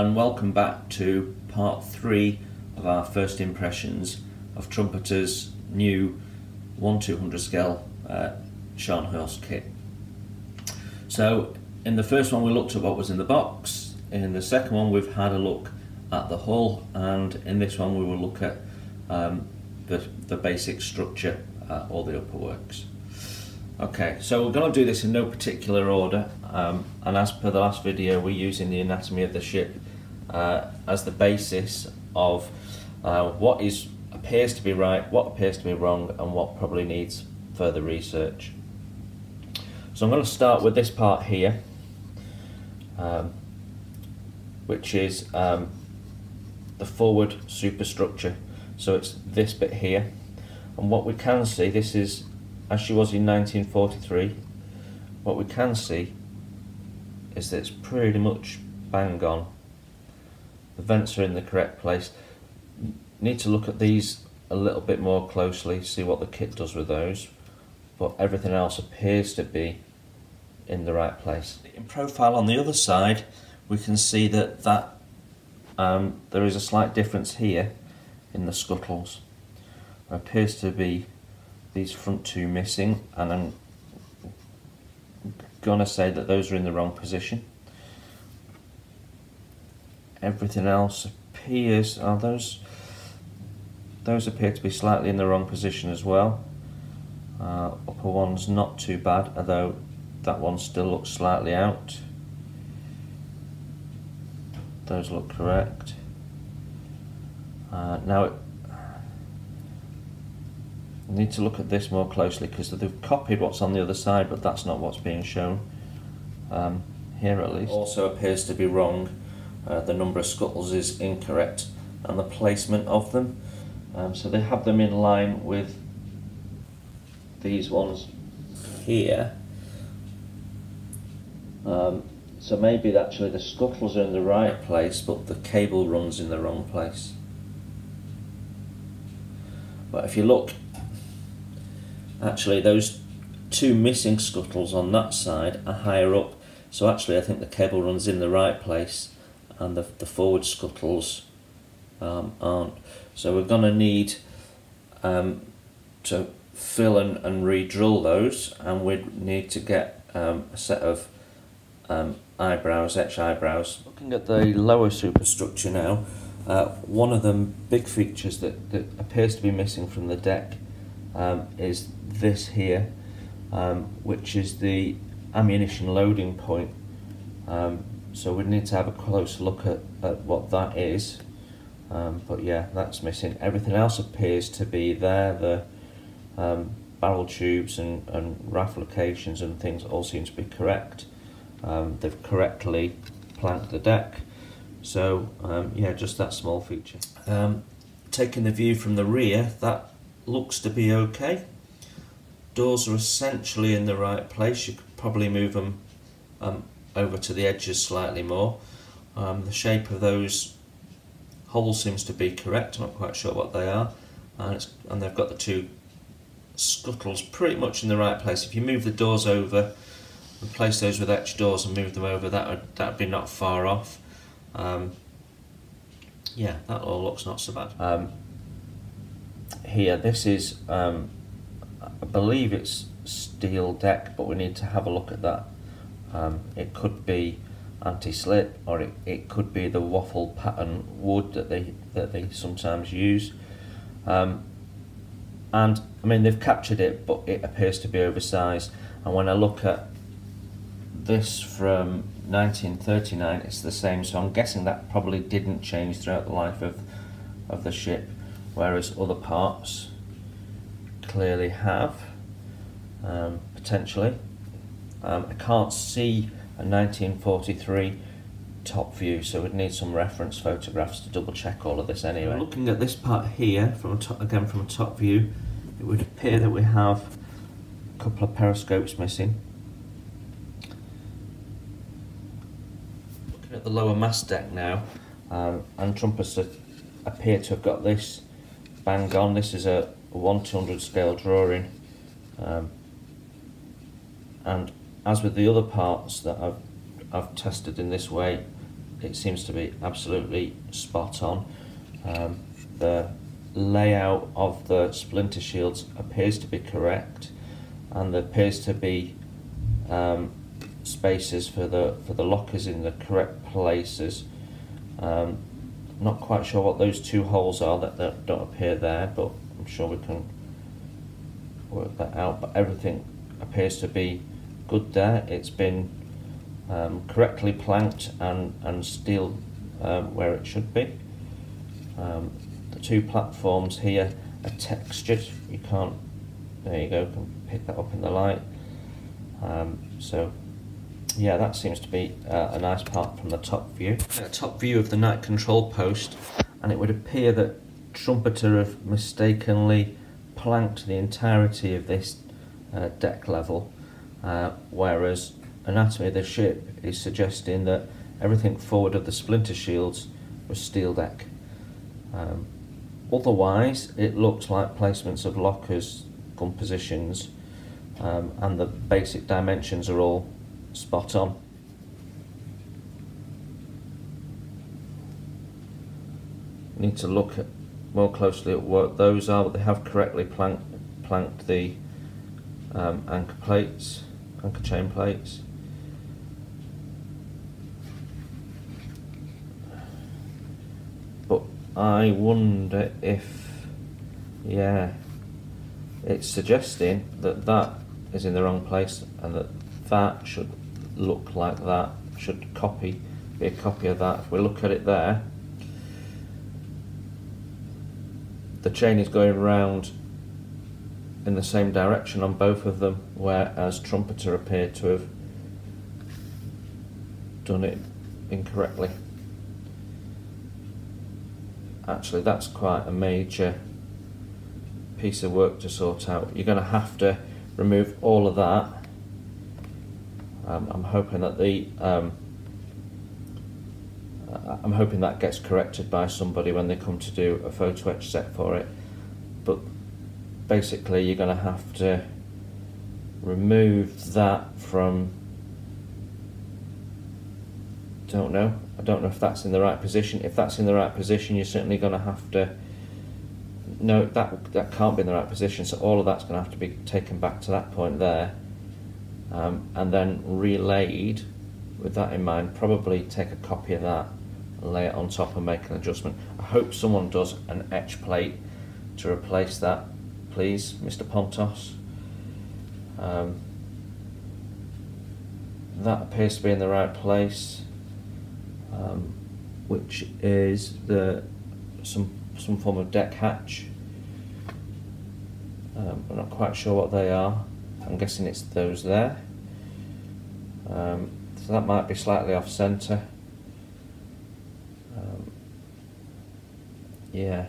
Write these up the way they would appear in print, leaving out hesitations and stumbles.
and welcome back to part 3 of our first impressions of Trumpeter's new 1/200 scale Scharnhorst kit. So in the first one we looked at what was in the box, in the second one we've had a look at the hull, and in this one we will look at the basic structure, all the upper works. Okay, so we're going to do this in no particular order, and as per the last video we're using the anatomy of the ship as the basis of what appears to be right, what appears to be wrong, and what probably needs further research. So I'm going to start with this part here, which is the forward superstructure. So it's this bit here, and what we can see, this is as she was in 1943. What we can see is that it's pretty much bang on. The vents are in the correct place. Need to look at these a little bit more closely, see what the kit does with those, but everything else appears to be in the right place. In profile on the other side we can see that there is a slight difference here in the scuttles. There appears to be these front two missing, and I'm gonna say that those are in the wrong position. Everything else appears, those appear to be slightly in the wrong position as well. Upper one's not too bad, although that one still looks slightly out. Those look correct. Now I need to look at this more closely because they've copied what's on the other side, but that's not what's being shown here at least. Also appears to be wrong. The number of scuttles is incorrect and the placement of them. So they have them in line with these ones here. So maybe actually the scuttles are in the right place, but the cable runs in the wrong place. But if you look, actually those two missing scuttles on that side are higher up, so actually I think the cable runs in the right place and the forward scuttles aren't. So we're going to need to fill and re-drill those, and we need to get a set of eyebrows, etch eyebrows. Looking at the lower superstructure now, one of the big features that appears to be missing from the deck is this here, which is the ammunition loading point. So we need to have a close look at what that is, but yeah, that's missing. Everything else appears to be there. The barrel tubes and rifle locations and things all seem to be correct. They've correctly planked the deck, so yeah, just that small feature. Taking the view from the rear, that looks to be okay. Doors are essentially in the right place. You could probably move them over to the edges slightly more. The shape of those holes seems to be correct. I'm not quite sure what they are, and they've got the two scuttles pretty much in the right place. If you move the doors over, replace those with etched doors and move them over, that would be not far off. Yeah, that all looks not so bad. Here, this is, I believe it's steel deck, but we need to have a look at that. It could be anti-slip, or it could be the waffle pattern wood that they sometimes use. And I mean, they've captured it, but it appears to be oversized. And when I look at this from 1939, it's the same, so I'm guessing that probably didn't change throughout the life of the ship, whereas other parts clearly have, potentially. I can't see a 1943 top view, so we'd need some reference photographs to double check all of this anyway. Looking at this part here, again from a top view, it would appear that we have a couple of periscopes missing. Looking at the lower mast deck now, and Trumpeter appear to have got this bang on. This is a 1/200 scale drawing, and as with the other parts that I've tested in this way, it seems to be absolutely spot on. The layout of the splinter shields appears to be correct, and there appears to be spaces for the lockers in the correct places. Not quite sure what those two holes are that don't appear there, but I'm sure we can work that out. But everything appears to be good there. It's been correctly planked and steel where it should be. The two platforms here are textured. You can't, there you go, can pick that up in the light. So yeah, that seems to be a nice part from the top view. A top view of the night control post, and it would appear that Trumpeter have mistakenly planked the entirety of this deck level, whereas anatomy of the ship is suggesting that everything forward of the splinter shields was steel deck. Otherwise, it looks like placements of lockers, gun positions, and the basic dimensions are all spot on. Need to look at more closely at what those are, but they have correctly planked the anchor chain plates. But I wonder if, yeah, it's suggesting that that is in the wrong place, and that should look like that, should be a copy of that. If we look at it there, the chain is going round in the same direction on both of them, whereas Trumpeter appeared to have done it incorrectly. Actually, that's quite a major piece of work to sort out. You're going to have to remove all of that. I'm hoping that I'm hoping that gets corrected by somebody when they come to do a photo etch set for it. But basically, you're going to have to remove that from. I don't know if that's in the right position. If that's in the right position, you're certainly going to have to. No, that can't be in the right position. So all of that's going to have to be taken back to that point there, and then relayed with that in mind. Probably take a copy of that and lay it on top and make an adjustment. I hope someone does an etch plate to replace that, please, Mr. Pontos. That appears to be in the right place, which is some form of deck hatch. I'm not quite sure what they are. I'm guessing it's those there. So that might be slightly off centre. Yeah.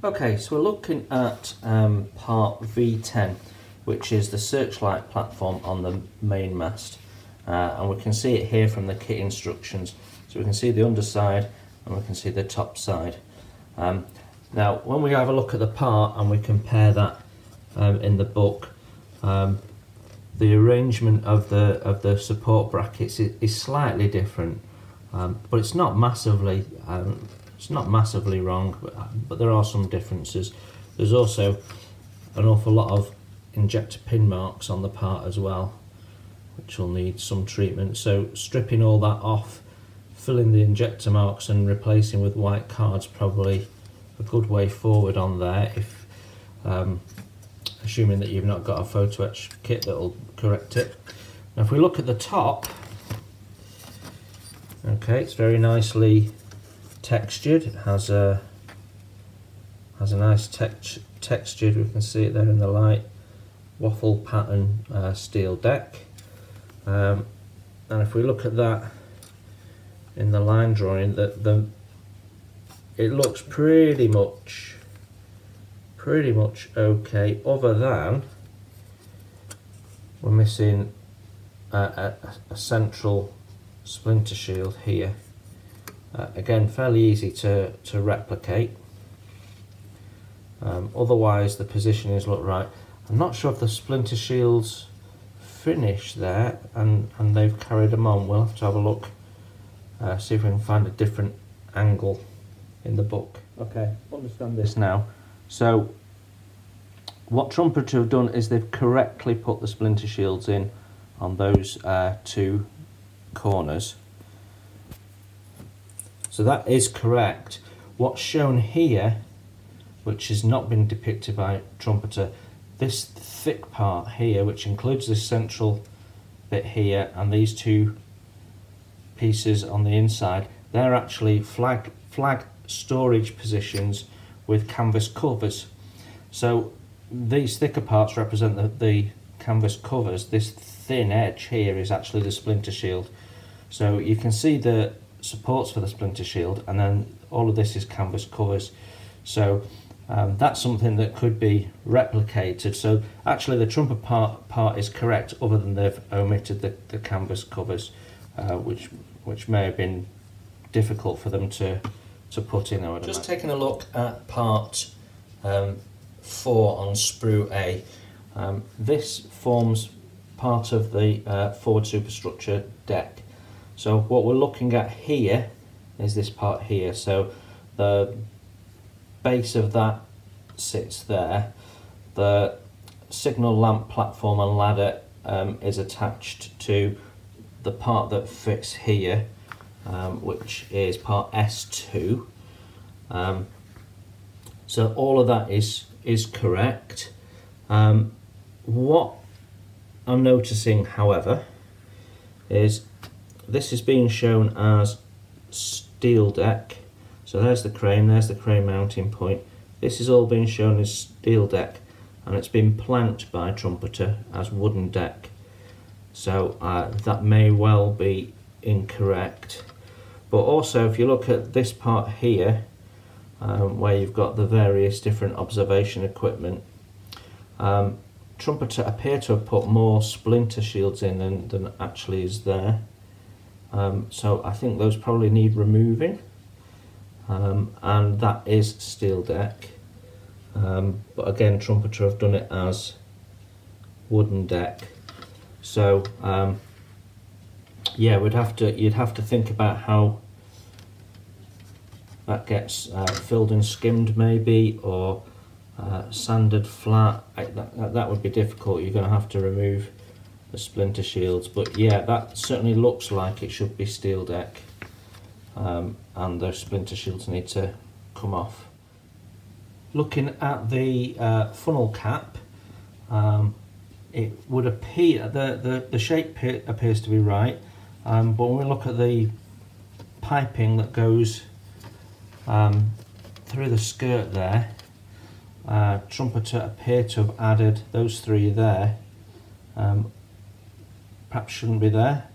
Okay, so we're looking at part V10, which is the searchlight platform on the main mast, and we can see it here from the kit instructions. So we can see the underside and we can see the top side. Now, when we have a look at the part and we compare that in the book, the arrangement of the support brackets is slightly different, but it's not massively wrong. But there are some differences. There's also an awful lot of injector pin marks on the part as well, which will need some treatment. So stripping all that off, filling the injector marks and replacing with white cards, probably a good way forward on there, if assuming that you've not got a photo etch kit that will correct it. Now if we look at the top, okay, it's very nicely textured. It has a nice textured, we can see it there in the light, waffle pattern steel deck. And if we look at that in the line drawing, it looks pretty much okay, other than we're missing a central splinter shield here. Again, fairly easy to replicate. Otherwise the positionings look right. I'm not sure if the splinter shields finish there, and they've carried them on. We'll have to have a look, see if we can find a different angle in the book. Okay, understand this now. So what Trumpeter have done is they've correctly put the splinter shields in on those two corners. So that is correct. What's shown here, which has not been depicted by Trumpeter, this thick part here, which includes this central bit here and these two pieces on the inside, they're actually flag storage positions with canvas covers. So these thicker parts represent the canvas covers. This thin edge here is actually the splinter shield. So you can see the supports for the splinter shield, and then all of this is canvas covers. So that's something that could be replicated. So actually the Trumpeter part is correct, other than they've omitted the canvas covers, which may have been difficult for them to put in. Just taking a look at part 4 on sprue A. This forms part of the forward superstructure deck. So what we're looking at here is this part here. So the base of that sits there. The signal lamp platform and ladder is attached to the part that fits here, which is part S2. So all of that is correct. What I'm noticing, however, is this is being shown as steel deck. So there's the crane mounting point. This is all being shown as steel deck, and it's been planked by Trumpeter as wooden deck. So that may well be incorrect. But also, if you look at this part here, where you've got the various different observation equipment, Trumpeter appear to have put more splinter shields in than actually is there. So I think those probably need removing, and that is steel deck. But again, Trumpeter have done it as wooden deck. So yeah, you'd have to think about how that gets filled and skimmed, maybe, or sanded flat. That would be difficult. You're going to have to remove the splinter shields, but yeah, that certainly looks like it should be steel deck, and those splinter shields need to come off. Looking at the funnel cap, it would appear the shape appears to be right, but when we look at the piping that goes through the skirt there, Trumpeter appear to have added those three there. Perhaps shouldn't be there.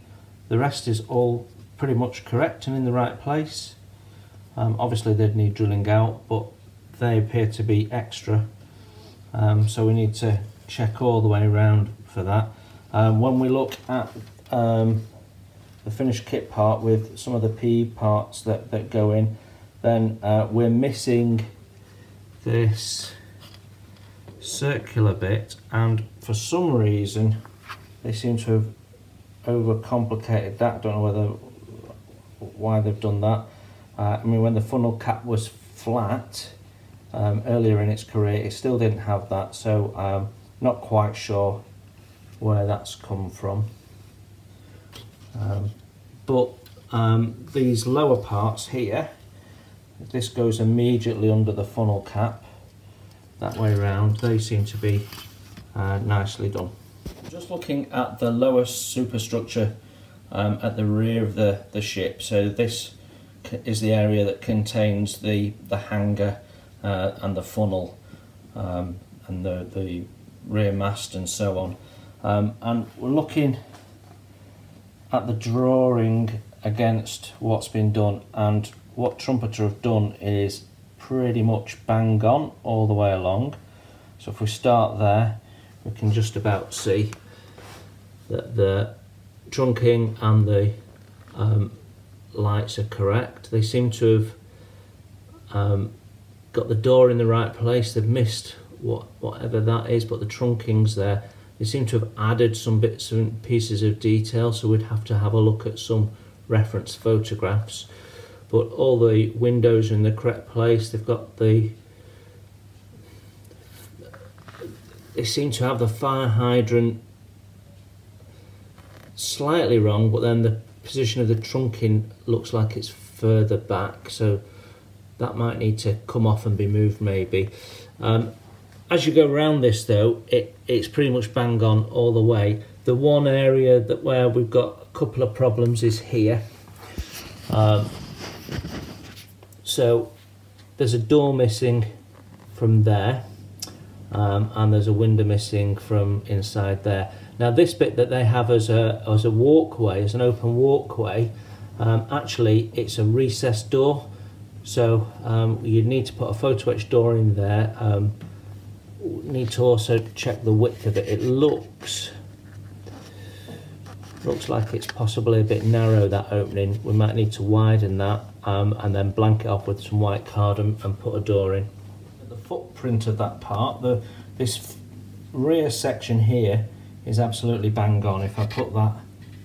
The rest is all pretty much correct and in the right place. Obviously they'd need drilling out, but they appear to be extra, so we need to check all the way around for that. When we look at the finished kit part with some of the PE parts that go in, then we're missing this circular bit, and for some reason they seem to have overcomplicated that. Don't know why they've done that. I mean, when the funnel cap was flat earlier in its career, it still didn't have that, so not quite sure where that's come from. But these lower parts here, this goes immediately under the funnel cap, that way around. They seem to be nicely done. Just looking at the lower superstructure at the rear of the ship. So this is the area that contains the hangar and the funnel and the rear mast and so on. And we're looking at the drawing against what's been done, and what Trumpeter have done is pretty much bang on all the way along. So if we start there, we can just about see that the trunking and the lights are correct. They seem to have got the door in the right place. They've missed whatever that is, but the trunking's there. They seem to have added some bits and pieces of detail, so we'd have to have a look at some reference photographs. But all the windows are in the correct place. They've got the... They seem to have the fire hydrant slightly wrong, but then the position of the trunking looks like it's further back, so that might need to come off and be moved maybe. As you go around this though, it's pretty much bang on all the way. The one area where we've got a couple of problems is here. So there's a door missing from there, and there's a window missing from inside there. Now this bit that they have as a walkway, as an open walkway, actually it's a recessed door, so you'd need to put a photo etch door in there. Need to also check the width of it. It looks like it's possibly a bit narrow, that opening. We might need to widen that and then blank it off with some white card and put a door in. The footprint of that part, this rear section here is absolutely bang on. If I put that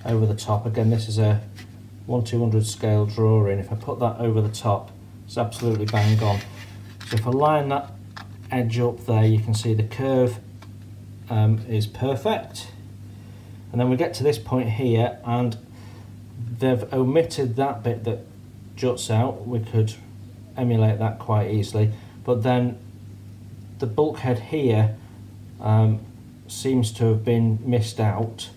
over the top, again this is a 1/200 scale drawing, if I put that over the top, it's absolutely bang on. So if I line that edge up there, you can see the curve is perfect. And then we get to this point here and they've omitted that bit that juts out. We could emulate that quite easily, but then the bulkhead here seems to have been missed out,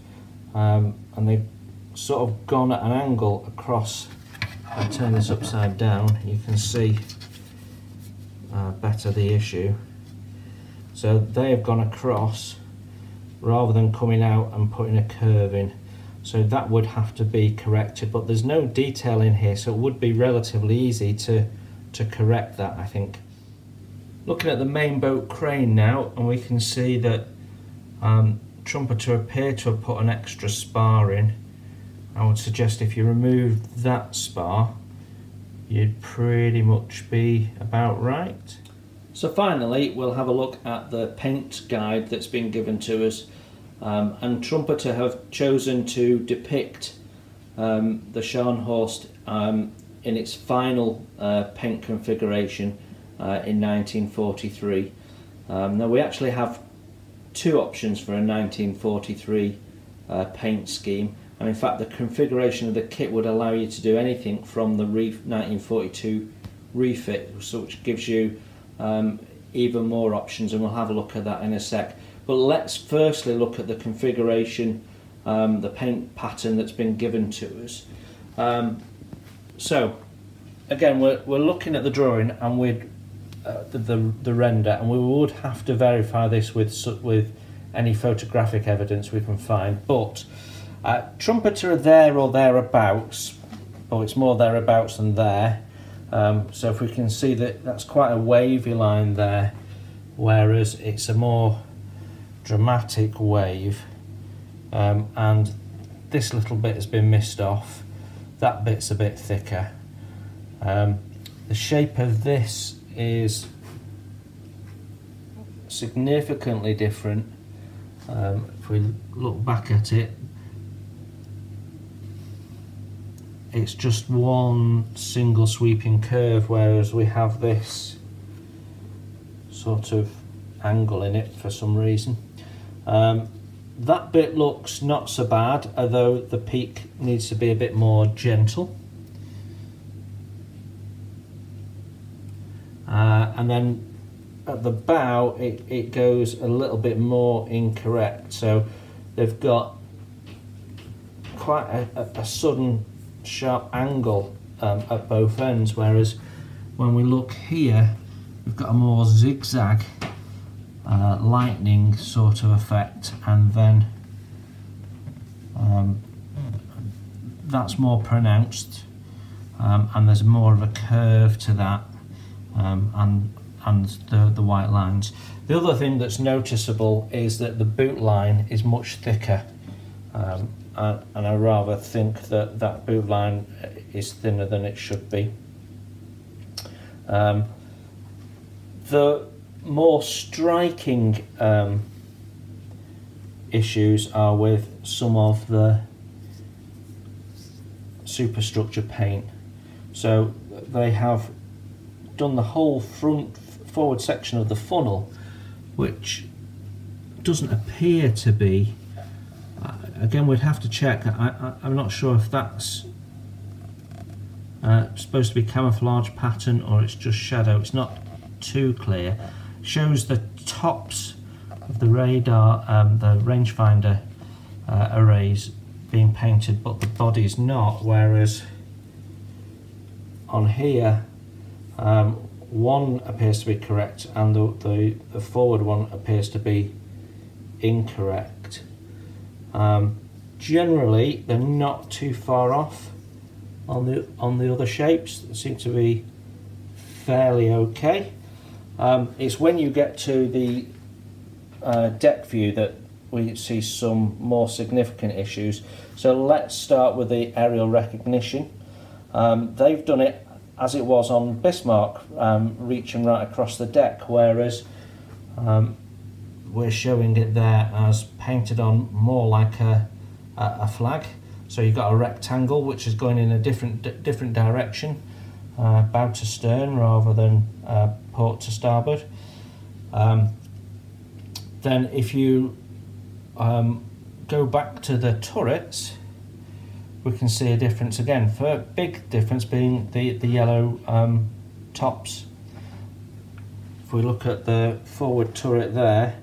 and they've sort of gone at an angle across. I'll turn this upside down, you can see better the issue. So they have gone across rather than coming out and putting a curve in, so that would have to be corrected, but there's no detail in here, so it would be relatively easy to correct that, I think. Looking at the main boat crane now, and we can see that Trumpeter appear to have put an extra spar in. I would suggest if you remove that spar, you'd pretty much be about right. So finally, we'll have a look at the paint guide that's been given to us, and Trumpeter have chosen to depict the Scharnhorst in its final paint configuration in 1943. Now we actually have two options for a 1943 paint scheme, and in fact the configuration of the kit would allow you to do anything from the 1942 refit, which gives you even more options, and we'll have a look at that in a sec. But let's firstly look at the configuration, the paint pattern that's been given to us. So again, we're looking at the drawing and with the render, and we would have to verify this with any photographic evidence we can find, but Trumpeter are there or thereabouts, but it's more thereabouts than there. So if we can see that that's quite a wavy line there, whereas it's a more dramatic wave, and this little bit has been missed off, that bit's a bit thicker. The shape of this is significantly different. If we look back at it, it's just one single sweeping curve, whereas we have this sort of angle in it for some reason. That bit looks not so bad, although the peak needs to be a bit more gentle. And then at the bow it goes a little bit more incorrect, so they've got quite a sudden sharp angle at both ends, whereas when we look here we've got a more zigzag lightning sort of effect, and then that's more pronounced, and there's more of a curve to that, and the white lines. The other thing that's noticeable is that the boot line is much thicker, and I rather think that that boot line is thinner than it should be. The more striking issues are with some of the Superstructure paint. So they have done the whole forward section of the funnel, which doesn't appear to be, again we'd have to check, I'm not sure if that's supposed to be camouflage pattern or it's just shadow. It's not too clear. Shows the tops of the radar, the rangefinder arrays being painted, but the body's not, whereas on here one appears to be correct and the forward one appears to be incorrect. Generally they're not too far off on the other shapes. They seem to be fairly okay. It's when you get to the deck view that we see some more significant issues. So let's start with the aerial recognition. They've done it as it was on Bismarck, reaching right across the deck, whereas we're showing it there as painted on more like a flag. So you've got a rectangle which is going in a different direction, bow to stern rather than port to starboard. Then if you go back to the turrets, we can see a difference again. For big difference being the yellow tops. If we look at the forward turret there,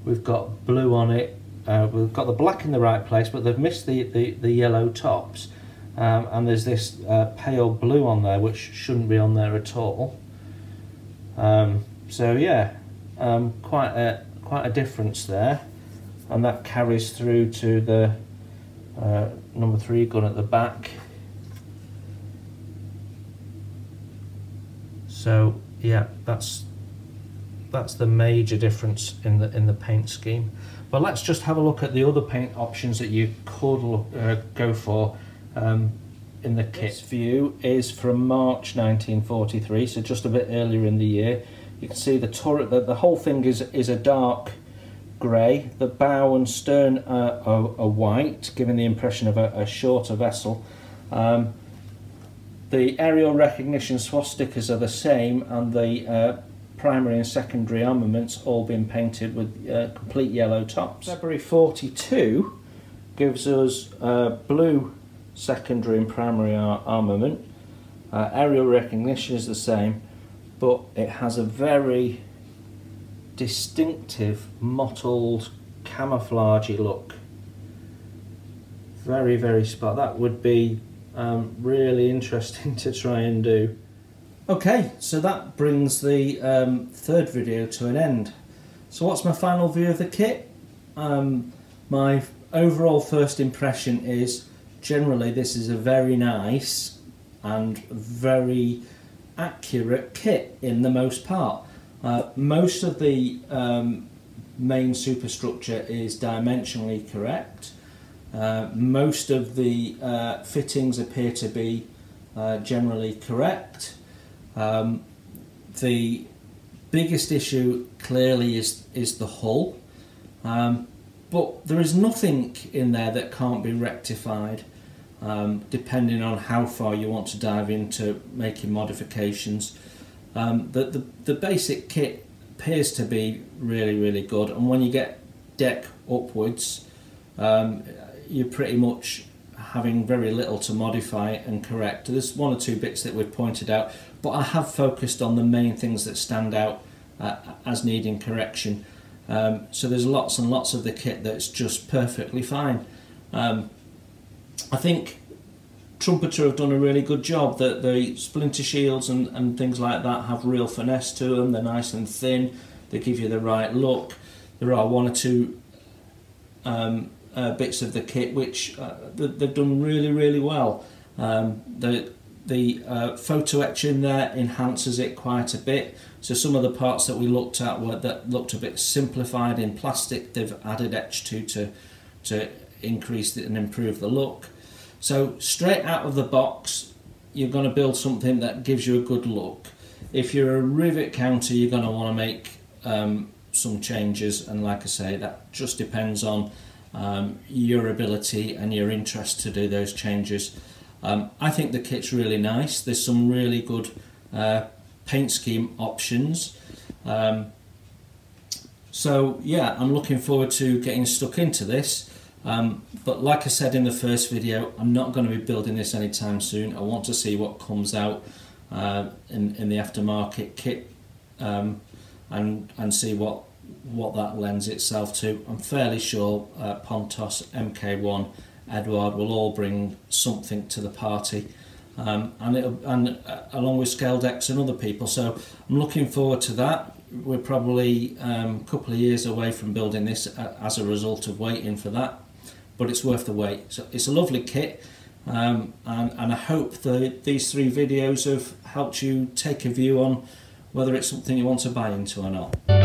we've got blue on it. We've got the black in the right place, but they've missed the yellow tops, and there's this pale blue on there which shouldn't be on there at all. So yeah, quite a difference there, and that carries through to the number 3 gun at the back. So yeah, that's the major difference in the paint scheme. But let's just have a look at the other paint options that you could go for in the kit. This view is from March 1943, so just a bit earlier in the year. You can see the turret, the whole thing is a dark grey. The bow and stern are white, giving the impression of a shorter vessel. The aerial recognition swastikas are the same, and the primary and secondary armaments all been painted with complete yellow tops. February 42 gives us blue secondary and primary armament. Aerial recognition is the same, but it has a very distinctive mottled camouflagey look. Very, very spot. That would be really interesting to try and do. Okay, so that brings the third video to an end. So what's my final view of the kit? My overall first impression is generally this is a very nice and very accurate kit in the most part. Most of the main superstructure is dimensionally correct. Most of the fittings appear to be generally correct. The biggest issue clearly is the hull, but there is nothing in there that can't be rectified, depending on how far you want to dive into making modifications. The basic kit appears to be really, really good, and when you get deck upwards, you're pretty much having very little to modify and correct. There's one or two bits that we've pointed out, but I have focused on the main things that stand out as needing correction. So there's lots and lots of the kit that's just perfectly fine. I think Trumpeter have done a really good job. That the splinter shields and things like that have real finesse to them. They're nice and thin. They give you the right look. There are one or two bits of the kit which they've done really, really well. The photo etch in there enhances it quite a bit. So some of the parts that we looked at that looked a bit simplified in plastic, they've added etch to increase it and improve the look. So straight out of the box, you're going to build something that gives you a good look. If you're a rivet counter, you're going to want to make some changes, and like I say, that just depends on your ability and your interest to do those changes. I think the kit's really nice. There's some really good paint scheme options. So yeah, I'm looking forward to getting stuck into this. But like I said in the first video, I'm not going to be building this anytime soon. I want to see what comes out in the aftermarket kit and see what that lends itself to. I'm fairly sure Pontos, MK1, Edward will all bring something to the party, and along with Scale Decks and other people. So I'm looking forward to that. We're probably a couple of years away from building this as a result of waiting for that, but it's worth the wait. So it's a lovely kit, and I hope that these 3 videos have helped you take a view on whether it's something you want to buy into or not.